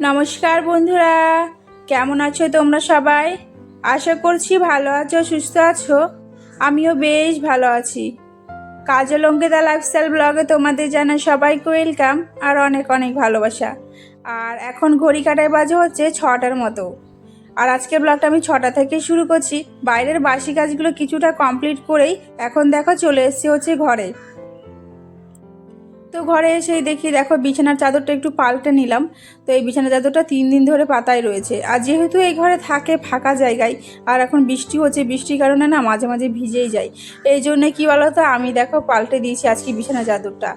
নমস্কার বন্ধুরা, কেমন আছো তোমরা সবাই? আশা করছি ভালো আছো, সুস্থ আছো। আমিও বেশ ভালো আছি। কাজল অঙ্কিতা লাইফস্টাইল ব্লগে তোমাদের জানাই সবাইকে ওয়েলকাম আর অনেক অনেক ভালোবাসা। আর এখন ঘড়ি কাটায় বাজে হচ্ছে 6টার মতো। আর আজকের ব্লগটা আমি 6টা থেকে শুরু করছি। বাইরের বাসি কাজগুলো কিছুটা কমপ্লিট করেই এখন দেখো চলে এসেছি হচ্ছে ঘরে। তো ঘরে এসেই দেখি দেখো বিছানার চাদরটা একটু পাল্টে নিলাম। তো এই বিছানার চাদরটা 3 দিন ধরে পাতায় রয়েছে। আর যেহেতু এই ঘরে থাকে ফাঁকা জায়গায়, আর এখন বৃষ্টি হচ্ছে, বৃষ্টির কারণে না মাঝে মাঝে ভিজেই যায়। এই জন্যে কী বলো তো, আমি দেখো পাল্টে দিয়েছি আজকে বিছানা চাদরটা।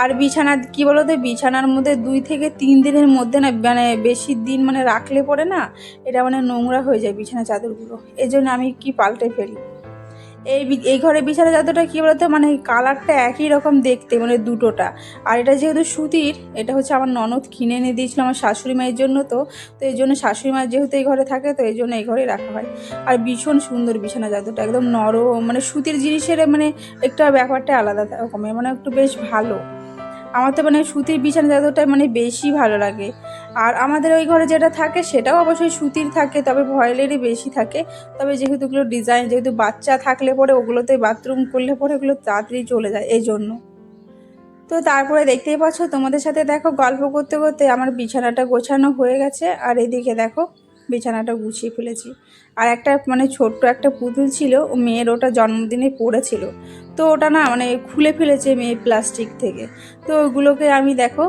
আর বিছানা কী বলো তো, বিছানার মধ্যে 2 থেকে 3 দিনের মধ্যে না মানে বেশি দিন মানে রাখলে পরে না এটা মানে নোংরা হয়ে যায় বিছানা চাদরগুলো। এই জন্য আমি কি পাল্টে ফেলি। এই ঘরে বিছানা চাদরটা কী বলতো, মানে কালারটা একই রকম দেখতে, মানে দুটোটা। আর এটা যেহেতু সুতির, এটা হচ্ছে আমার ননদ কিনে এনে দিয়েছিল আমার শাশুড়ি মায়ের জন্য। তো তো এই জন্য শাশুড়ি মায়ের যেহেতু এই ঘরে থাকে, তো এই জন্য এই ঘরেই রাখা হয়। আর ভীষণ সুন্দর বিছানা চাদরটা, একদম নরম, মানে সুতির জিনিসের মানে একটা ব্যাপারটা আলাদা রকমের, মানে একটু বেশ ভালো। আমার তো মানে সুতির বিছানা চাদরটা মানে বেশি ভালো লাগে। আর আমাদের ওই ঘরে যেটা থাকে সেটাও অবশ্যই সুতির থাকে, তবে ভয়েলেরই বেশি থাকে। তবে যেহেতু ওগুলো ডিজাইন, যেহেতু বাচ্চা থাকলে পরে ওগুলোতে বাথরুম করলে পরে ওগুলো তাড়াতাড়ি চলে যায়, এই জন্য। তো তারপরে দেখতেই পাচ্ছ, তোমাদের সাথে দেখো গল্প করতে করতে আমার বিছানাটা গোছানো হয়ে গেছে। আর এদিকে দেখো বিছানাটা গুছিয়ে ফেলেছি। আর একটা মানে ছোট্ট একটা পুতুল ছিল, ও মেয়ের ওটা জন্মদিনে পড়েছিল। তো ওটা না মানে খুলে ফেলেছে মেয়ে প্লাস্টিক থেকে। তো ওগুলোকে আমি দেখো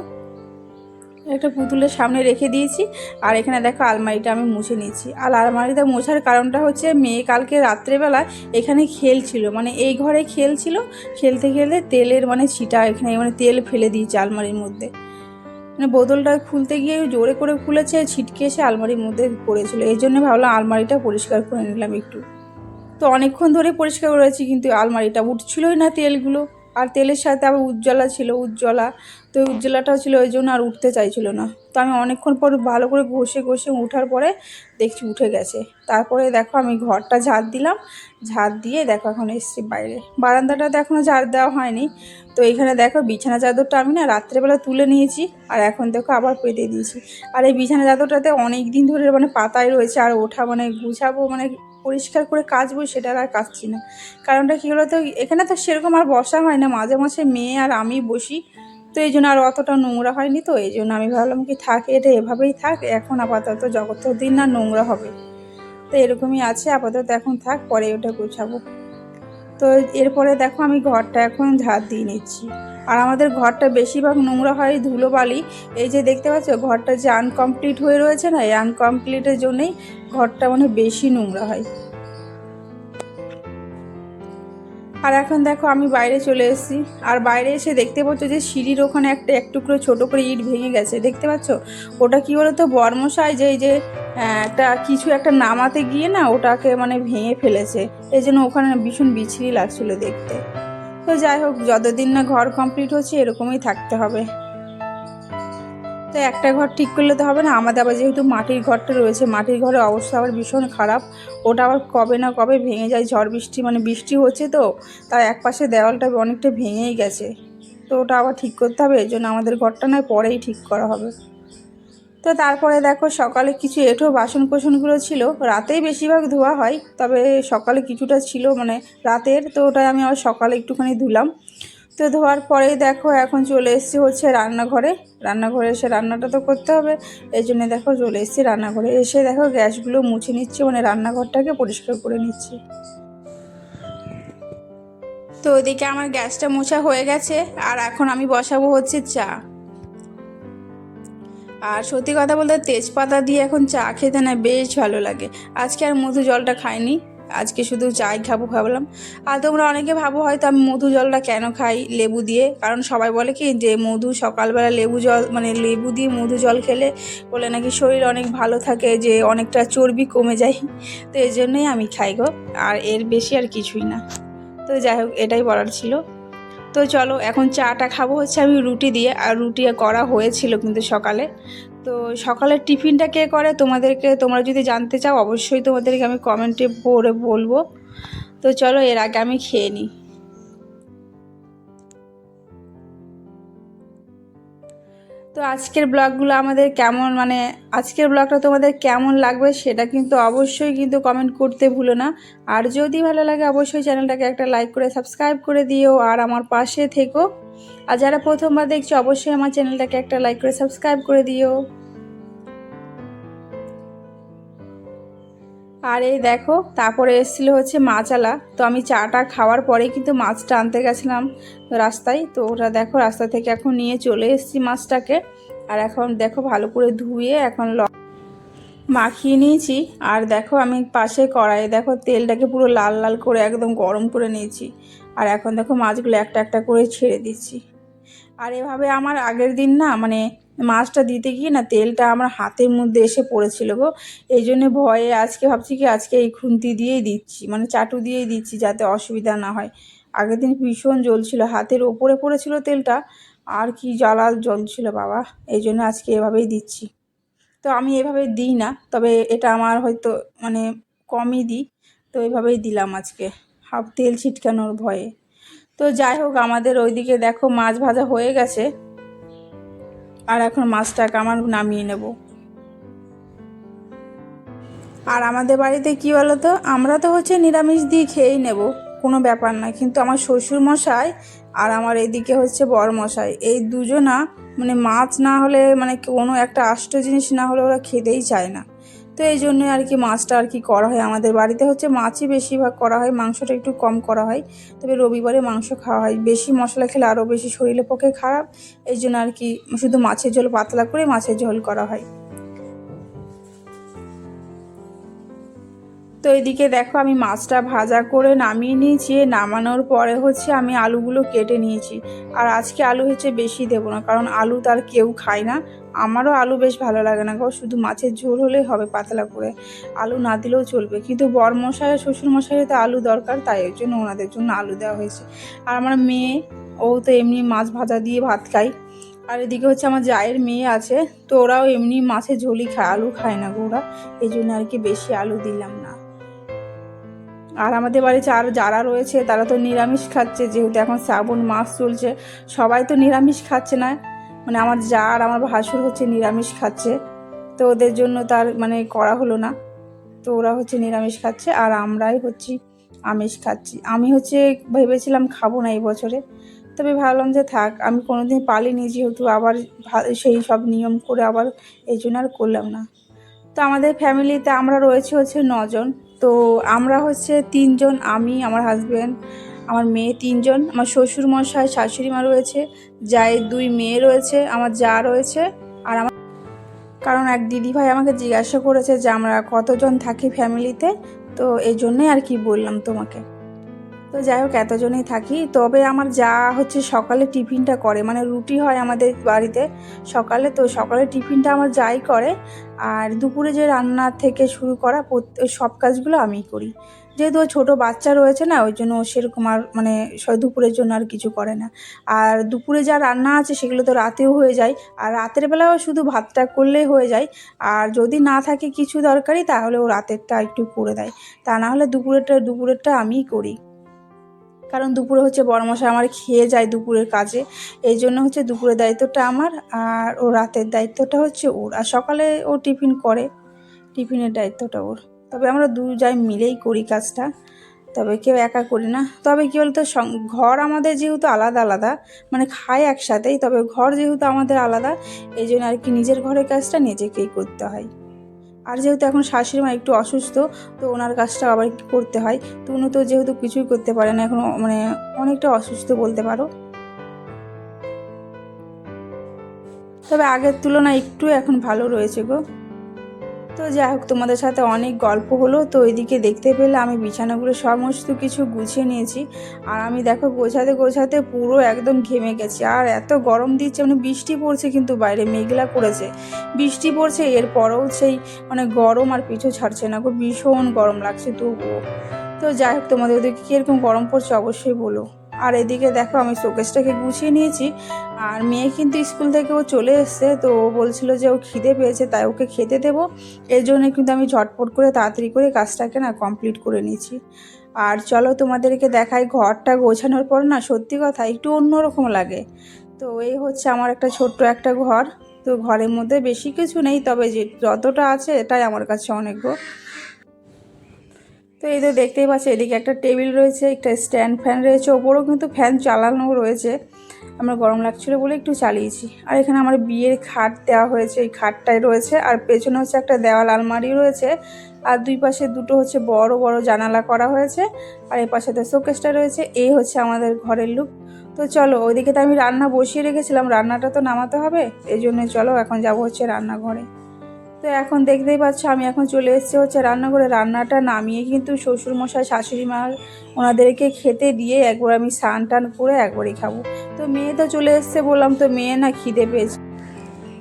একটা পুতুলের সামনে রেখে দিয়েছি। আর এখানে দেখো আলমারিটা আমি মুছে নিয়েছি। আর আলমারিটা মোছার কারণটা হচ্ছে, মেয়ে কালকে রাত্রেবেলা এখানে খেলছিল, মানে এই ঘরে খেলছিল। খেলতে খেলতে তেলের মানে ছিটা এখানে, মানে তেল ফেলে দিয়েছে আলমারির মধ্যে। মানে বোতলটা খুলতে গিয়ে জোরে করে খুলেছে, ছিটকে এসে আলমারির মধ্যে পড়েছিল। এই জন্য ভাবলাম আলমারিটা পরিষ্কার করে নিলাম একটু। তো অনেকক্ষণ ধরে পরিষ্কার করেছি, কিন্তু আলমারিটা উঠছিলই না তেলগুলো। আর তেলের সাথে আবার উজ্জ্বলা ছিল, উজ্জ্বলা। তো উজ্জ্বলাটাও ছিল, ওই জন্য আর উঠতে চাইছিল না। তো আমি অনেকক্ষণ পর ভালো করে ঘষে ঘষে উঠার পরে দেখছি উঠে গেছে। তারপরে দেখো আমি ঘরটা ঝাড় দিলাম। ঝাড় দিয়ে দেখো এখন এসছি বাইরে। বারান্দাটাতে এখনও ঝাড় দেওয়া হয়নি। তো এইখানে দেখো বিছানা চাদরটা আমি না রাত্রেবেলা তুলে নিয়েছি। আর এখন দেখো আবার পেতে দিয়েছি। আর এই বিছানা চাদরটাতে অনেক দিন ধরে মানে পাতায় রয়েছে, আর ওঠা মানে গুছাবো মানে পরিষ্কার করে কাচবো, সেটা আর কাচছি না। কারণটা কী বলো তো, এখানে তো সেরকম আর বসা হয় না, মাঝে মাঝে মেয়ে আর আমি বসি। তো এই জন্য আর অতটা নোংরা হয়নি। তো এই জন্য আমি ভাবলাম কি থাক, এটা এভাবেই থাক এখন আপাতত, যতদিন না নোংরা হবে। তো এরকমই আছে আপাতত, এখন থাক, পরে ওটা গোছাবো। তো এরপরে দেখো আমি ঘরটা এখন ঝাড় দিয়ে নিচ্ছি। আর আমাদের ঘরটা বেশিরভাগ নোংরা হয় ধুলোবালি। এই যে দেখতে পাচ্ছ ঘরটা যে আনকমপ্লিট হয়ে রয়েছে না, এই আনকমপ্লিটের জন্যই ঘরটা মানে বেশি নোংরা হয়। আর এখন দেখো আমি বাইরে চলে এসেছি। আর বাইরে এসে দেখতে পাচ্ছ যে সিঁড়ির ওখানে এক টুকরো ছোটো করে ইট ভেঙে গেছে, দেখতে পাচ্ছ? ওটা কী বলো তো, বর্মশাই যে এই যে একটা কিছু একটা নামাতে গিয়ে না ওটাকে মানে ভেঙে ফেলেছে। এই জন্য ওখানে ভীষণ বিচ্ছিরি লাগছিলো দেখতে। তো যাই হোক, যতদিন না ঘর কমপ্লিট হচ্ছে এরকমই থাকতে হবে। তো একটা ঘর ঠিক করলে তো হবে না, আমাদের আবার যেহেতু মাটির ঘরটা রয়েছে, মাটির ঘরের অবস্থা আবার ভীষণ খারাপ। ওটা আবার কবে না কবে ভেঙে যায়, ঝড় বৃষ্টি মানে বৃষ্টি হচ্ছে তো, তার একপাশে দেওয়ালটা অনেকটা ভেঙেই গেছে। তো ওটা আবার ঠিক করতে হবে, এই জন্য আমাদের ঘরটা নয় পরেই ঠিক করা হবে। তো তারপরে দেখো সকালে কিছু এঁঠো বাসন কোসনগুলো ছিল, রাতেই বেশিরভাগ ধোয়া হয়, তবে সকালে কিছুটা ছিল মানে রাতের, তো ওটা আমি আবার সকালে একটুখানি ধুলাম। তো ধোয়ার পরেই দেখো এখন চলে এসেছি হচ্ছে রান্নাঘরে। রান্নাঘরে এসে রান্নাটা তো করতে হবে, এই জন্য দেখো চলে এসেছি রান্নাঘরে। এসে দেখো গ্যাসগুলো মুছে নিচ্ছি, মানে রান্নাঘরটাকে পরিষ্কার করে নিচ্ছি। তো ওইদিকে আমার গ্যাসটা মোছা হয়ে গেছে। আর এখন আমি বসাবো হচ্ছে চা। আর সত্যি কথা বলতে তেজপাতা দিয়ে এখন চা খেতে না বেশ ভালো লাগে। আজকে আর মধু জলটা খাইনি, আজকে শুধু চাই খাবো ভাবলাম। আর তোমরা অনেকে ভাবো হয়তো আমি মধু জলটা কেন খাই লেবু দিয়ে, কারণ সবাই বলে কি যে মধু সকালবেলা লেবু জল মানে লেবু দিয়ে মধু জল খেলে বলে নাকি শরীর অনেক ভালো থাকে, যে অনেকটা চর্বি কমে যায়। তো এই জন্যই আমি খাই গো, আর এর বেশি আর কিছুই না। তো যাই হোক, এটাই বলার ছিল। তো চলো এখন চাটা খাবো হচ্ছে আমি রুটি দিয়ে। আর রুটি করা হয়েছিল কিন্তু সকালে। তো সকালের টিফিনটা কে করে তোমরা যদি জানতে চাও অবশ্যই তোমাদেরকে আমি কমেন্টে পড়ে বলবো। তো চলো এর আগে আমি খেয়ে নিই। তো তো আজকের ব্লগগুলো আমাদের কেমন, মানে আজকের ব্লগটা তোমাদের কেমন লাগবে সেটা কিন্তু অবশ্যই কিন্তু কমেন্ট করতে ভুলো না। আর যদি ভালো লাগে অবশ্যই চ্যানেলটাকে একটা লাইক করে সাবস্ক্রাইব করে দিও আর আমার পাশে থেকো। আর যারা প্রথমবার দেখছো অবশ্যই আমার চ্যানেলটাকে একটা লাইক করে সাবস্ক্রাইব করে দিও। আর এই দেখো তারপরে এসেছিলো হচ্ছে মাছালা, তো আমি চাটা খাওয়ার পরে কিন্তু মাছটা আনতে গেছিলাম রাস্তায়। তো ওটা দেখো রাস্তা থেকে এখন নিয়ে চলে এসেছি মাছটাকে। আর এখন দেখো ভালো করে ধুয়ে এখন মাখিয়ে নিয়েছি। আর দেখো আমি পাশে কড়াইয়ে দেখো তেলটাকে পুরো লাল লাল করে একদম গরম করে নিয়েছি। আর এখন দেখো মাছগুলো একটা একটা করে ছেড়ে দিচ্ছি। আর এভাবে আমার আগের দিন না মানে মাছটা দিতে গিয়ে না তেলটা আমার হাতের মধ্যে এসে পড়েছিল গো। এই জন্য ভয়ে আজকে ভাবছি কি আজকে এই খুন্তি দিয়েই দিচ্ছি, মানে চাটু দিয়েই দিচ্ছি যাতে অসুবিধা না হয়। আগের দিন ভীষণ জ্বলছিল, হাতের ওপরে পড়েছিল তেলটা, আর কি জ্বালা জ্বলছিল বাবা। এই জন্য আজকে এভাবেই দিচ্ছি। তো আমি এভাবে দিই না, তবে এটা আমার হয়তো মানে কমই দিই, তো এভাবেই দিলাম আজকে হাফ তেল ছিটকানোর ভয়ে। তো যাই হোক আমাদের ওইদিকে দেখো মাছ ভাজা হয়ে গেছে। আর এখন মাছটাকে আমার নামিয়ে নেব। আর আমাদের বাড়িতে কি বলো তো, আমরা তো হচ্ছে নিরামিষ দিয়ে খেয়েই নেব, কোনো ব্যাপার না। কিন্তু আমার শ্বশুর মশাই আর আমার এদিকে হচ্ছে বর মশাই, এই দুজনা মানে মাছ না হলে মানে কোনো একটা আষ্ট জিনিস না হলে ওরা খেতেই চায় না। তো এই জন্যই আর কি মাছটা আর কি করা হয়। আমাদের বাড়িতে হচ্ছে মাছই বেশিরভাগ করা হয়, মাংসটা একটু কম করা হয়। তবে রবিবারে মাংস খাওয়া হয়, বেশি মশলা খেলে আরও বেশি শরীরের পক্ষে খারাপ। এই জন্য আর কি শুধু মাছের ঝোল পাতলা করে মাছের ঝোল করা হয়। তো এদিকে দেখো আমি মাছটা ভাজা করে নামিয়ে নিয়েছি। নামানোর পরে হচ্ছে আমি আলুগুলো কেটে নিয়েছি। আর আজকে আলু হচ্ছে বেশি দেবো না, কারণ আলু তার কেউ খায় না। আমারও আলু বেশ ভালো লাগে না গো, শুধু মাছের ঝোল হলেই হবে পাতলা করে, আলু না দিলেও চলবে। কিন্তু বরমশাই আর শ্বশুরমশাইয়ের তো আলু দরকার, তাই ওই জন্য ওনাদের জন্য আলু দেওয়া হয়েছে। আর আমার মেয়ে, ও তো এমনি মাছ ভাজা দিয়ে ভাত খায়। আর এদিকে হচ্ছে আমার জায়ের মেয়ে আছে, তো ওরাও এমনি মাছের ঝোলই খায়, আলু খায় না গো ওরা। এই জন্য আর কি বেশি আলু দিলাম না। আর আমাদের বাড়িতে আর যারা রয়েছে তারা তো নিরামিষ খাচ্ছে, যেহেতু এখন শ্রাবণ মাস চলছে, সবাই তো নিরামিষ খাচ্ছে না। মানে আমার যা আর আমার ভাসুর হচ্ছে নিরামিষ খাচ্ছে, তো ওদের জন্য তার মানে করা হলো না। তো ওরা হচ্ছে নিরামিষ খাচ্ছে আর আমরাই হচ্ছি আমিষ খাচ্ছি। আমি হচ্ছে ভেবেছিলাম খাবো না এই বছরে, তবে ভাবলাম যে থাক, আমি কোনোদিন পালিনি যেহেতু, আবার সেই সব নিয়ম করে আবার এই জন্য আর করলাম না। তো আমাদের ফ্যামিলিতে আমরা রয়েছে হচ্ছে 9 জন। তো আমরা হচ্ছে 3 জন, আমি, আমার হাজব্যান্ড, আমার মেয়ে, 3 জন। আমার শ্বশুর মশাই শাশুড়ি মা রয়েছে, জায়ের 2 মেয়ে রয়েছে, আমার যা রয়েছে। আর আমার কারণ এক দিদিভাই আমাকে জিজ্ঞাসা করেছে যে আমরা কতজন থাকি ফ্যামিলিতে, তো এই জন্যই আর কি বললাম তোমাকে। তো যাই হোক এতজনই থাকি। তবে আমার যা হচ্ছে সকালে টিফিনটা করে, মানে রুটি হয় আমাদের বাড়িতে সকালে, তো সকালে টিফিনটা আমার যাই করে। আর দুপুরে যে রান্না থেকে শুরু করা সব কাজগুলো আমিই করি। যেহেতু ও ছোটো বাচ্চা রয়েছে না, ওই জন্য ও সেরকম আর মানে দুপুরের জন্য আর কিছু করে না। আর দুপুরে যা রান্না আছে সেগুলো তো রাতেও হয়ে যায়, আর রাতের বেলাও শুধু ভাতটা করলেই হয়ে যায়। আর যদি না থাকে কিছু দরকারি তাহলে ও রাতেরটা একটু করে দেয়, তা না হলে দুপুরেরটা আমিই করি। কারণ দুপুরে হচ্ছে বড়মশাই আমার খেয়ে যায় দুপুরের কাজে, এই জন্য হচ্ছে দুপুরের দায়িত্বটা আমার, আর ও রাতের দায়িত্বটা হচ্ছে ওর। আর সকালে ও টিফিন করে, টিফিনের দায়িত্বটা ওর। তবে আমরা যাই মিলেই করি কাজটা, তবে কেউ একা করি না। তবে কী বলতো, ঘর আমাদের যেহেতু আলাদা আলাদা, মানে খাই একসাথেই, তবে ঘর যেহেতু আমাদের আলাদা, এই জন্য আর কি নিজের ঘরের কাজটা নিজেকেই করতে হয়। আর যেহেতু এখন শাশুড়ি মা একটু অসুস্থ, তো ওনার কাজটা আবার করতে হয়। তো উনি তো যেহেতু কিছুই করতে পারে না এখন, মানে অনেকটা অসুস্থ বলতে পারো। তবে আগের তুলনায় একটু এখন ভালো রয়েছে গো। তো যাই হোক তোমাদের সাথে অনেক গল্প হলো। তো এদিকে দেখতে পেলে আমি বিছানাগুলো সমস্ত কিছু গুছিয়ে নিয়েছি। আর আমি দেখো গোছাতে গোছাতে পুরো একদম ঘেমে গেছি, আর এত গরম দিচ্ছে, মানে বৃষ্টি পড়ছে কিন্তু বাইরে মেঘলা করেছে, বৃষ্টি পড়ছে, এরপরেও সেই মানে গরম আর পিছু ছাড়ছে না গো, ভীষণ গরম লাগছে তবুও। তো যাই হোক তোমাদের ওদিকে কীরকম গরম পড়ছে অবশ্যই বলো। আর এদিকে দেখো আমি শোকেসটাকে গুছিয়ে নিয়েছি। আর মেয়ে কিন্তু স্কুল থেকে ও চলে এসছে, তো ও বলছিল যে ও খিদে পেয়েছে তাই ওকে খেতে দেবো। এর জন্য কিন্তু আমি ঝটপট করে তাড়াতাড়ি করে কাজটাকে না কমপ্লিট করে নিয়েছি। আর চলো তোমাদেরকে দেখাই, ঘরটা গোছানোর পর না সত্যি কথা একটু অন্যরকম লাগে। তো এই হচ্ছে আমার একটা ছোট্ট একটা ঘর। তো ঘরের মধ্যে বেশি কিছু নেই, তবে যে যতটা আছে এটাই আমার কাছে অনেক গো। তো এই তো দেখতেই পাচ্ছি এদিকে একটা টেবিল রয়েছে, একটা স্ট্যান্ড ফ্যান রয়েছে, ওপরেও কিন্তু ফ্যান চালানো রয়েছে। আমার গরম লাগছিলো বলে একটু চালিয়েছি। আর এখানে আমার বিয়ের খাট দেওয়া হয়েছে, এই খাটটাই রয়েছে। আর পেছনে হচ্ছে একটা দেওয়াল আলমারি রয়েছে, আর দুই পাশে দুটো হচ্ছে বড় বড় জানালা করা হয়েছে, আর এই পাশে তো শোকেসটা রয়েছে। এই হচ্ছে আমাদের ঘরের লুক। তো চলো, ওইদিকে তো আমি রান্না বসিয়ে রেখেছিলাম, রান্নাটা তো নামাতে হবে, এই জন্য চলো এখন যাবো হচ্ছে রান্নাঘরে। তো এখন দেখতেই পাচ্ছ আমি এখন চলে এসেছি হচ্ছে রান্নাঘরে। রান্নাটা নামিয়ে কিন্তু শ্বশুরমশাই শাশুড়ি মা ওনাদেরকে খেতে দিয়ে একবার আমি স্নান টান করে একবারই খাবো। তো মেয়ে তো চলে এসছে বললাম, তো মেয়ে না খিদে পেয়েছে,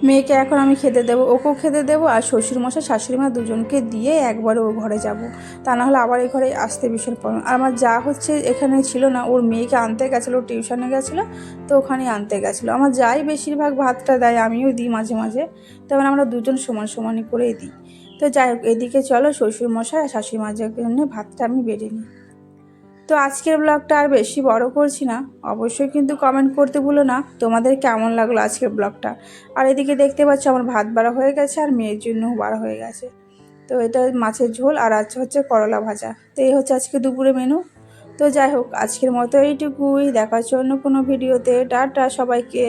মেয়েকে এখন আমি খেতে দেবো, ওকেও খেতে দেবো, আর শ্বশুরমশাই শাশুড়ি মা দুজনকে দিয়ে একবারে ওর ঘরে যাব। তা না হলে আবার এই ঘরে আসতে ভীষণ প্রবলেম। আর আমার যা হচ্ছে এখানে ছিল না, ওর মেয়েকে আনতে গেছিলো, টিউশনে গেছিলো, তো ওখানেই আনতে গেছিলো। আমার যাই বেশিরভাগ ভাতটা দেয়, আমিও দিই মাঝে মাঝে, তখন আমরা দুজন সমান সমানই করেই দিই। তো যাই হোক, এদিকে চলো শ্বশুরমশাই আর শাশুড়ি মার জন্য ভাতটা আমি বেড়ে নিই। তো আজকের ব্লগটা আর বেশি বড় করছি না, অবশ্যই কিন্তু কমেন্ট করতে ভুলো না তোমাদের কেমন লাগলো আজকের ব্লগটা। আর এদিকে দেখতে পাচ্ছ আমার ভাত বাড়া হয়ে গেছে, আর মেয়ের জন্যও বাড়া হয়ে গেছে। তো এটা মাছের ঝোল, আর আছে হচ্ছে করলা ভাজা। তো এই হচ্ছে আজকে দুপুরে মেনু। তো যাই হোক, আজকের মতো এইটুকুই, দেখার জন্য কোনো ভিডিওতে। টাটা সবাইকে।